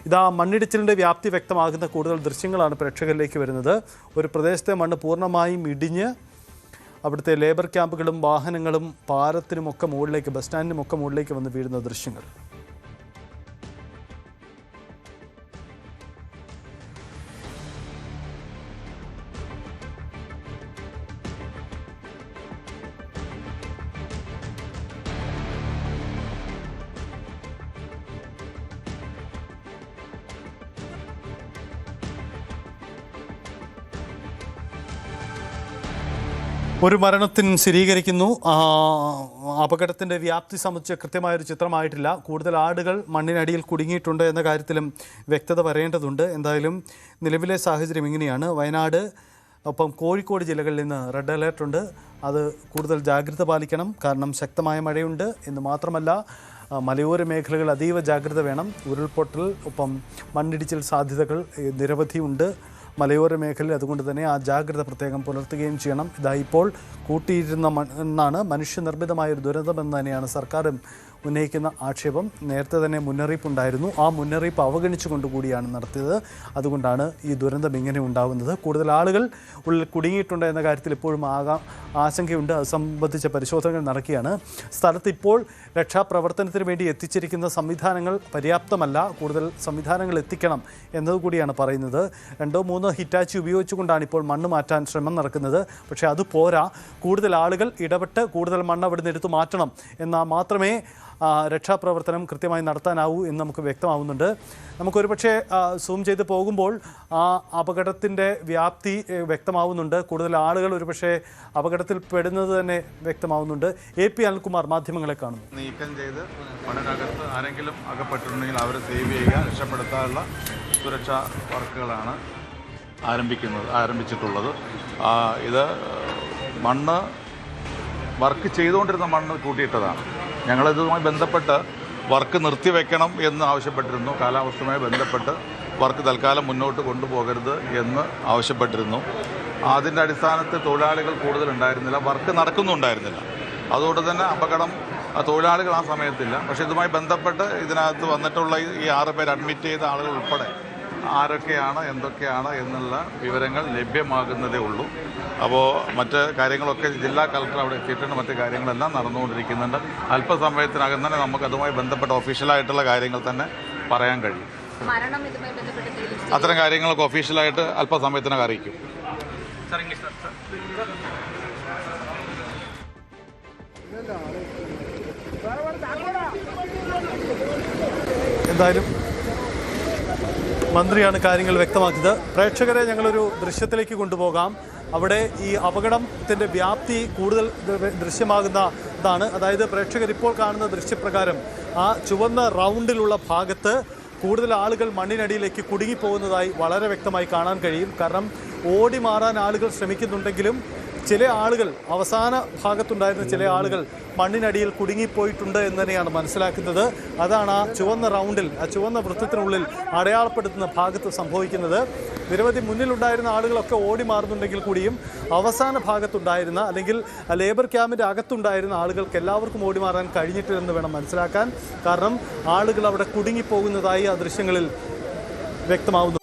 ഇതാ മണ്ണിടിച്ചിലിൻ്റെ വ്യാപ്തി വ്യക്തമാകുന്ന കൂടുതൽ ദൃശ്യങ്ങളാണ് പ്രേക്ഷകരിലേക്ക് വരുന്നത്. ഒരു പ്രദേശത്തെ മണ്ണ് പൂർണ്ണമായും ഇടിഞ്ഞ് അവിടുത്തെ ലേബർ ക്യാമ്പുകളും വാഹനങ്ങളും പാലത്തിനുമൊക്കെ മുകളിലേക്ക്, ബസ് സ്റ്റാൻഡിനുമൊക്കെ മുകളിലേക്ക് വന്ന് വീഴുന്ന ദൃശ്യങ്ങൾ. ഒരു മരണത്തിന് സ്ഥിരീകരിക്കുന്നു. അപകടത്തിൻ്റെ വ്യാപ്തി സംബന്ധിച്ച് കൃത്യമായൊരു ചിത്രമായിട്ടില്ല. കൂടുതൽ ആളുകൾ മണ്ണിനടിയിൽ കുടുങ്ങിയിട്ടുണ്ട് എന്ന കാര്യത്തിലും വ്യക്തത വരേണ്ടതുണ്ട്. എന്തായാലും നിലവിലെ സാഹചര്യം ഇങ്ങനെയാണ്. വയനാട് ഒപ്പം കോഴിക്കോട് ജില്ലകളിൽ നിന്ന് റെഡ് അലേർട്ടുണ്ട്. അത് കൂടുതൽ ജാഗ്രത പാലിക്കണം. കാരണം ശക്തമായ മഴയുണ്ട് എന്ന് മാത്രമല്ല, മലയോര മേഖലകൾ അതീവ ജാഗ്രത വേണം. ഉരുൾപൊട്ടൽ ഒപ്പം മണ്ണിടിച്ചിൽ സാധ്യതകൾ നിരവധിയുണ്ട് മലയോര മേഖലയിൽ. അതുകൊണ്ട് തന്നെ ആ ജാഗ്രത പ്രത്യേകം പുലർത്തുകയും ചെയ്യണം. ഇപ്പോൾ കൂട്ടിയിരുന്ന മണ്ണാണ് മനുഷ്യനിർമ്മിതമായൊരു ദുരന്തമെന്ന് തന്നെയാണ് സർക്കാരും ഉന്നയിക്കുന്ന ആക്ഷേപം. നേരത്തെ തന്നെ മുന്നറിയിപ്പുണ്ടായിരുന്നു. ആ മുന്നറിയിപ്പ് അവഗണിച്ചുകൊണ്ടുകൂടിയാണ് നടത്തിയത്. അതുകൊണ്ടാണ് ഈ ദുരന്തം ഇങ്ങനെ ഉണ്ടാകുന്നത്. കൂടുതൽ ആളുകൾ ഉള്ളിൽ കുടുങ്ങിയിട്ടുണ്ട് എന്ന കാര്യത്തിൽ ഇപ്പോഴും ആശങ്കയുണ്ട്. അത് സംബന്ധിച്ച പരിശോധനകൾ നടക്കുകയാണ്. സ്ഥലത്ത് ഇപ്പോൾ രക്ഷാപ്രവർത്തനത്തിന് വേണ്ടി എത്തിച്ചിരിക്കുന്ന സംവിധാനങ്ങൾ പര്യാപ്തമല്ല. കൂടുതൽ സംവിധാനങ്ങൾ എത്തിക്കണം എന്നതുകൂടിയാണ് പറയുന്നത്. 2-3 ഹിറ്റാച്ചി ഉപയോഗിച്ചുകൊണ്ടാണ് ഇപ്പോൾ മണ്ണ് മാറ്റാൻ ശ്രമം നടക്കുന്നത്. പക്ഷേ അത് പോരാ. കൂടുതൽ ആളുകൾ ഇടപെട്ട് കൂടുതൽ മണ്ണ് അവിടെ നിന്ന് എടുത്തു മാറ്റണം എന്നാൽ മാത്രമേ രക്ഷാപ്രവർത്തനം കൃത്യമായി നടത്താനാവൂ എന്ന് നമുക്ക് വ്യക്തമാവുന്നുണ്ട്. നമുക്കൊരു പക്ഷേ സൂം ചെയ്ത് പോകുമ്പോൾ ആ അപകടത്തിൻ്റെ വ്യാപ്തി വ്യക്തമാവുന്നുണ്ട്. കൂടുതൽ ആളുകൾ ഒരു പക്ഷേ അപകടത്തിൽ പെടുന്നത് തന്നെ വ്യക്തമാവുന്നുണ്ട്. AP അനിൽകുമാർ മാധ്യമങ്ങളെ കാണുന്നു. നീക്കം ചെയ്ത് മണ്ണിനകത്ത് ആരെങ്കിലും അകപ്പെട്ടിട്ടുണ്ടെങ്കിൽ അവരെ സേവ് ചെയ്യുക, രക്ഷപ്പെടുത്താനുള്ള സുരക്ഷാ വർക്കുകളാണ് ആരംഭിച്ചിട്ടുള്ളത്. ഇത് മണ്ണ് വർക്ക് ചെയ്തുകൊണ്ടിരുന്ന മണ്ണ് കൂട്ടിയിട്ടതാണ്. ഞങ്ങളിതുമായി ബന്ധപ്പെട്ട് വർക്ക് നിർത്തിവെക്കണം എന്ന് ആവശ്യപ്പെട്ടിരുന്നു. കാലാവസ്ഥയുമായി ബന്ധപ്പെട്ട് വർക്ക് തൽക്കാലം മുന്നോട്ട് കൊണ്ടുപോകരുത് എന്ന് ആവശ്യപ്പെട്ടിരുന്നു. അതിൻ്റെ അടിസ്ഥാനത്തിൽ തൊഴിലാളികൾ കൂടുതലുണ്ടായിരുന്നില്ല, വർക്ക് നടക്കുന്നുണ്ടായിരുന്നില്ല. അതുകൊണ്ട് തന്നെ അപകടം തൊഴിലാളികൾ ആ സമയത്തില്ല. പക്ഷേ ഇതുമായി ബന്ധപ്പെട്ട് ഇതിനകത്ത് വന്നിട്ടുള്ള ഈ 6 പേർ അഡ്മിറ്റ് ചെയ്ത ആളുകൾ ഉൾപ്പെടെ ആരൊക്കെയാണ് എന്തൊക്കെയാണ് എന്നുള്ള വിവരങ്ങൾ ലഭ്യമാകുന്നതേ ഉള്ളൂ. അപ്പോൾ മറ്റ് കാര്യങ്ങളൊക്കെ ജില്ലാ കളക്ടർ അവിടെ എത്തിയിട്ടുണ്ട്. മറ്റ് കാര്യങ്ങളെല്ലാം നടന്നുകൊണ്ടിരിക്കുന്നുണ്ട്. അല്പസമയത്തിനകം തന്നെ നമുക്ക് അതുമായി ബന്ധപ്പെട്ട ഒഫീഷ്യലായിട്ടുള്ള കാര്യങ്ങൾ തന്നെ പറയാൻ കഴിയും. അത്തരം കാര്യങ്ങളൊക്കെ ഒഫീഷ്യലായിട്ട് അല്പസമയത്തിനകം അറിയിക്കും. എന്തായാലും മന്ത്രിയാണ് കാര്യങ്ങൾ വ്യക്തമാക്കിയത്. പ്രേക്ഷകരെ ഞങ്ങളൊരു ദൃശ്യത്തിലേക്ക് കൊണ്ടുപോകാം. അവിടെ ഈ അപകടത്തിൻ്റെ വ്യാപ്തി കൂടുതൽ ദൃശ്യമാകുന്നതാണ്. അതായത് പ്രേക്ഷകർ ഇപ്പോൾ കാണുന്ന ദൃശ്യപ്രകാരം ആ ചുവന്ന റൗണ്ടിലുള്ള ഭാഗത്ത് കൂടുതൽ ആളുകൾ മണ്ണിനടിയിലേക്ക് കുടുങ്ങിപ്പോകുന്നതായി വളരെ വ്യക്തമായി കാണാൻ കഴിയും. കാരണം ഓടി മാറാൻ ആളുകൾ ശ്രമിക്കുന്നുണ്ടെങ്കിലും ചില ആളുകൾ, അവസാന ഭാഗത്തുണ്ടായിരുന്ന ചില ആളുകൾ മണ്ണിനടിയിൽ കുടുങ്ങിപ്പോയിട്ടുണ്ട് എന്ന് തന്നെയാണ് മനസ്സിലാക്കുന്നത്. അതാണ് ആ ചുവന്ന റൗണ്ടിൽ, ആ ചുവന്ന വൃത്തത്തിനുള്ളിൽ അടയാളപ്പെടുത്തുന്ന ഭാഗത്ത് സംഭവിക്കുന്നത്. നിരവധി മുന്നിലുണ്ടായിരുന്ന ആളുകളൊക്കെ ഓടി മാറുന്നുണ്ടെങ്കിൽ കൂടിയും അവസാന ഭാഗത്തുണ്ടായിരുന്ന അല്ലെങ്കിൽ ലേബർ ക്യാമ്പിൻ്റെ അകത്തുണ്ടായിരുന്ന ആളുകൾക്ക് എല്ലാവർക്കും ഓടി മാറാൻ കഴിഞ്ഞിട്ടില്ലെന്ന് വേണം മനസ്സിലാക്കാൻ. കാരണം ആളുകൾ അവിടെ കുടുങ്ങിപ്പോകുന്നതായി ആ ദൃശ്യങ്ങളിൽ വ്യക്തമാവുന്നു.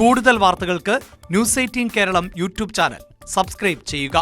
കൂടുതൽ വാർത്തകൾക്ക് News 18 Keralam YouTube channel subscribe ചെയ്യുക.